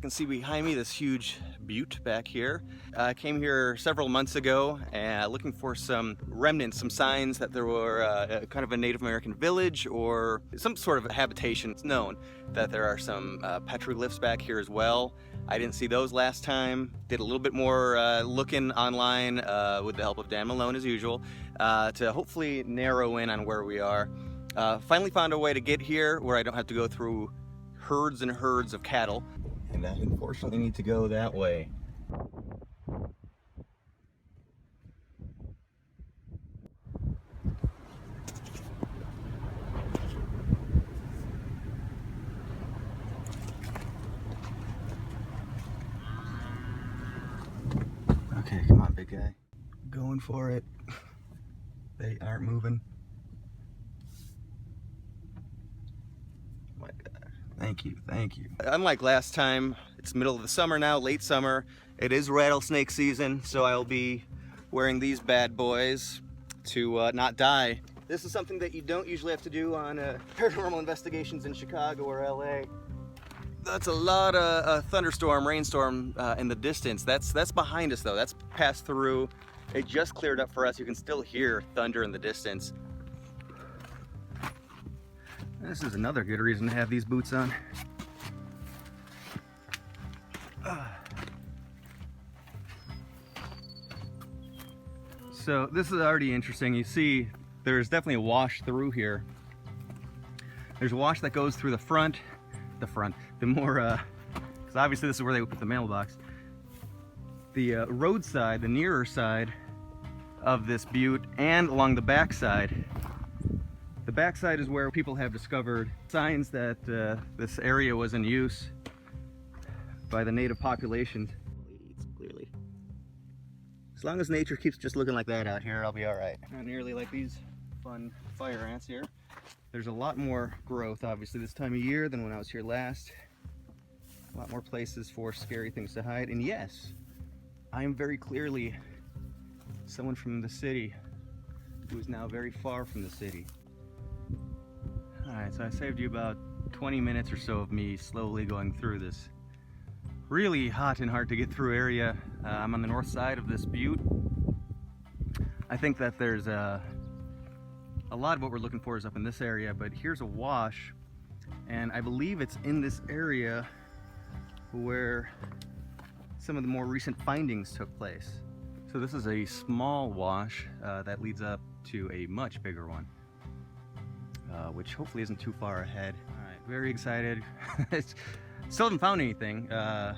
can see behind me this huge butte back here. I came here several months ago looking for some remnants, some signs that there were kind of a Native American village or some sort of habitation. It's known that there are some petroglyphs back here as well. I didn't see those last time. Did a little bit more looking online with the help of Dan Malone as usual to hopefully narrow in on where we are. Finally found a way to get here where I don't have to go through herds and herds of cattle. And I unfortunately need to go that way. Okay, come on, big guy. Going for it. They aren't moving. My God. Thank you, thank you. Unlike last time, it's middle of the summer now, late summer. It is rattlesnake season, so I'll be wearing these bad boys to not die. This is something that you don't usually have to do on paranormal investigations in Chicago or LA. That's a lot of thunderstorm, rainstorm in the distance. That's behind us though. That's passed through. It just cleared up for us. You can still hear thunder in the distance. This is another good reason to have these boots on. So this is already interesting. You see, there's definitely a wash through here. There's a wash that goes through the more, because obviously this is where they would put the mailbox. The roadside, the nearer side of this butte, and along the backside. The backside is where people have discovered signs that this area was in use by the native populations. Clearly. As long as nature keeps just looking like that out here, I'll be all right. Not nearly like these fun fire ants here. There's a lot more growth, obviously, this time of year than when I was here last. A lot more places for scary things to hide. And yes, I am very clearly someone from the city who is now very far from the city. Alright, so I saved you about 20 minutes or so of me slowly going through this really hot and hard to get through area. I'm on the north side of this butte. I think that there's a lot of what we're looking for is up in this area, but here's a wash, and I believe it's in this area where some of the more recent findings took place. So this is a small wash that leads up to a much bigger one. Which hopefully isn't too far ahead. All right, very excited. Still haven't found anything of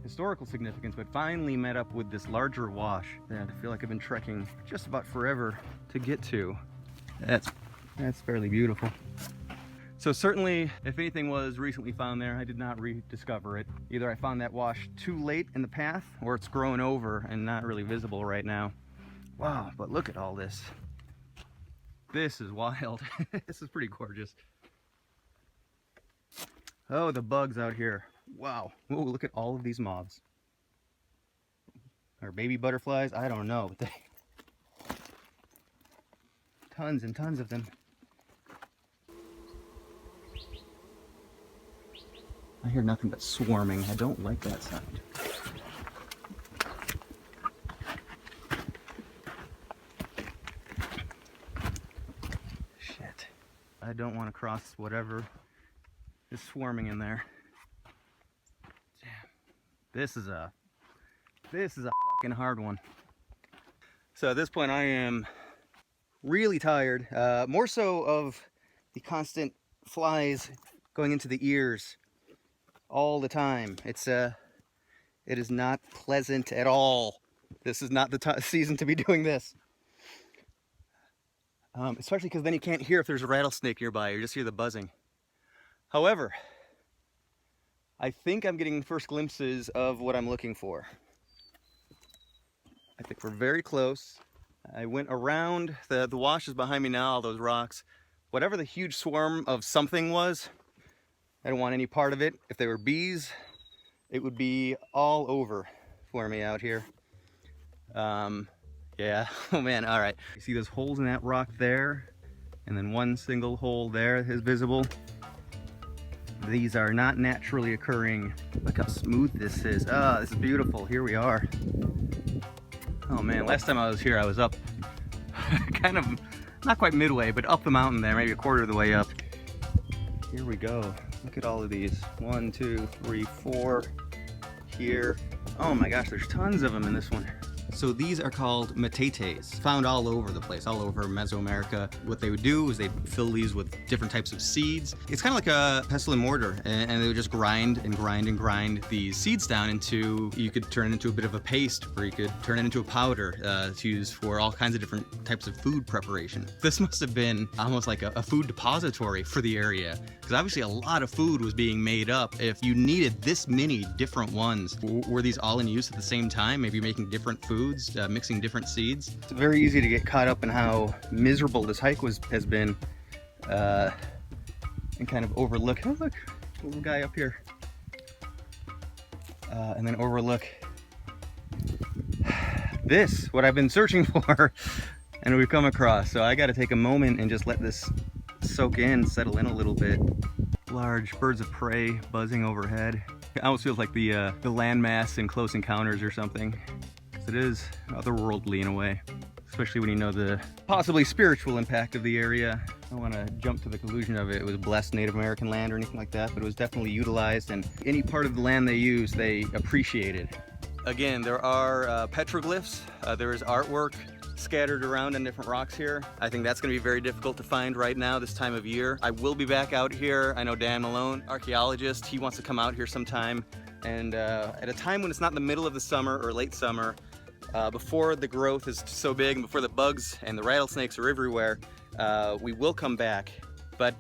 historical significance, but finally met up with this larger wash that I feel like I've been trekking just about forever to get to. That's fairly beautiful. So certainly, if anything was recently found there, I did not rediscover it. Either I found that wash too late in the path, or it's grown over and not really visible right now. Wow, but look at all this. This is wild. This is pretty gorgeous. Oh, the bugs out here. Wow. Whoa, look at all of these moths. Or baby butterflies, I don't know. But tons and tons of them. I hear nothing but swarming. I don't like that sound. I don't want to cross whatever is swarming in there. Damn. This is a fucking hard one. So at this point I am really tired, more so of the constant flies going into the ears all the time. It is not pleasant at all. This is not the season to be doing this. Especially because then you can't hear if there's a rattlesnake nearby, you just hear the buzzing. However, I think I'm getting first glimpses of what I'm looking for. I think we're very close. I went around, the wash is behind me now, all those rocks. Whatever the huge swarm of something was, I don't want any part of it. If they were bees, it would be all over for me out here. Yeah, oh man, all right. You see those holes in that rock there, and then one single hole there is visible. These are not naturally occurring. Look how smooth this is. Ah, this is beautiful. Here we are. Oh man, last time I was here, I was up kind of, not quite midway, but up the mountain there, maybe a quarter of the way up. Here we go. Look at all of these. 1, 2, 3, 4 here. Oh my gosh, there's tons of them in this one. So these are called metates, found all over the place, all over Mesoamerica. What they would do is they'd fill these with different types of seeds. It's kind of like a pestle and mortar, and they would just grind and grind and grind these seeds down into, you could turn it into a bit of a paste, or you could turn it into a powder to use for all kinds of different types of food preparation. This must have been almost like a food depository for the area, because obviously a lot of food was being made up. If you needed this many different ones, were these all in use at the same time? Maybe making different foods? Mixing different seeds. It's very easy to get caught up in how miserable this hike has been, and kind of overlook. Oh look, little guy up here, and then overlook this, what I've been searching for, and we've come across. So I got to take a moment and just let this soak in, settle in a little bit. Large birds of prey buzzing overhead. It almost feels like the landmass in Close Encounters or something. It is otherworldly in a way, especially when you know the possibly spiritual impact of the area. I don't want to jump to the conclusion of it was blessed Native American land or anything like that, but it was definitely utilized, and any part of the land they used, they appreciated. Again, there are petroglyphs, there is artwork scattered around on different rocks here. I think that's going to be very difficult to find right now this time of year. I will be back out here. I know Dan Malone, archaeologist, he wants to come out here sometime, and at a time when it's not in the middle of the summer or late summer, before the growth is so big and before the bugs and the rattlesnakes are everywhere, we will come back. But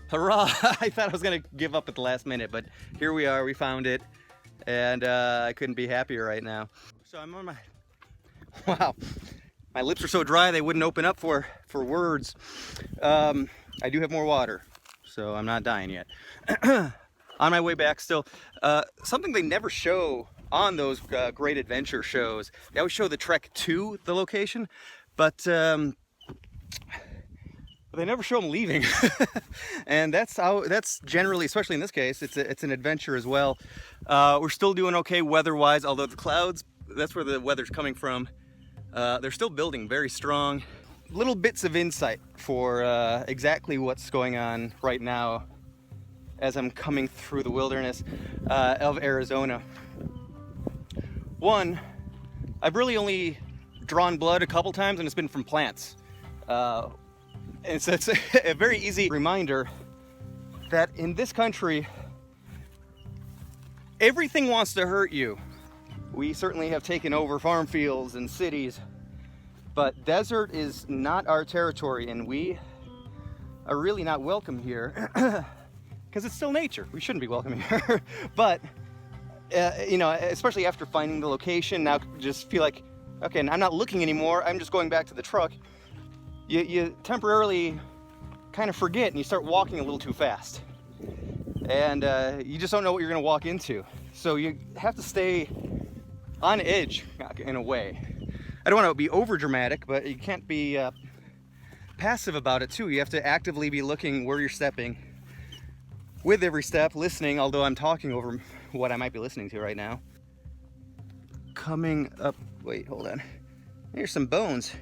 hurrah! I thought I was gonna give up at the last minute, but here we are, we found it, and I couldn't be happier right now. So I'm on my, wow, my lips are so dry they wouldn't open up for words. I do have more water, so I'm not dying yet. On my way back still, something they never show on those great adventure shows. They always show the trek to the location, but they never show them leaving. And that's generally, especially in this case, it's an adventure as well. We're still doing okay weather-wise, although the clouds, that's where the weather's coming from. They're still building very strong. Little bits of insight for exactly what's going on right now as I'm coming through the wilderness of Arizona. One, I've really only drawn blood a couple times, and it's been from plants. And so it's a very easy reminder that in this country, everything wants to hurt you. We certainly have taken over farm fields and cities, but desert is not our territory, and we are really not welcome here because it's still nature. We shouldn't be welcome here, but you know, especially after finding the location, now just feel like, okay, I'm not looking anymore, I'm just going back to the truck. You temporarily kind of forget, and you start walking a little too fast. And you just don't know what you're gonna walk into. So you have to stay on edge in a way. I don't want to be over dramatic, but you can't be passive about it too. You have to actively be looking where you're stepping with every step, listening, although I'm talking over what I might be listening to right now. Coming up, wait, hold on. Here's some bones.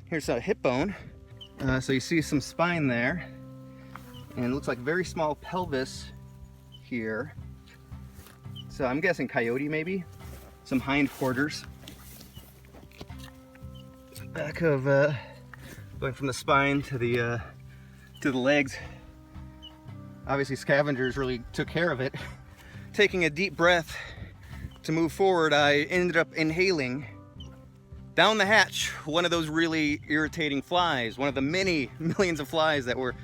Here's a hip bone. So you see some spine there, and it looks like very small pelvis here. So I'm guessing coyote maybe. Some hindquarters. Back of going from the spine to the legs. Obviously scavengers really took care of it. Taking a deep breath to move forward, I ended up inhaling down the hatch one of those really irritating flies, one of the many millions of flies that were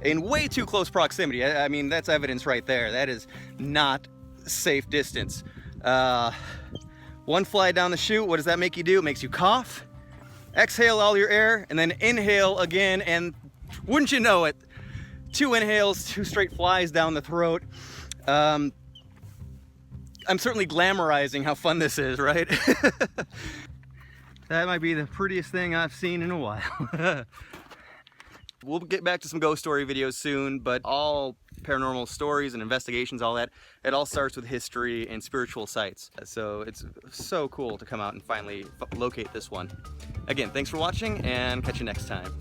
in way too close proximity. I mean, that's evidence right there. That is not safe distance. One fly down the chute, what does that make you do? It makes you cough, exhale all your air, and then inhale again, and wouldn't you know it, 2 inhales, 2 straight flies down the throat. I'm certainly glamorizing how fun this is, right? That might be the prettiest thing I've seen in a while. We'll get back to some ghost story videos soon, but all paranormal stories and investigations, all that, it all starts with history and spiritual sites. So it's so cool to come out and finally locate this one. Again, thanks for watching, and catch you next time.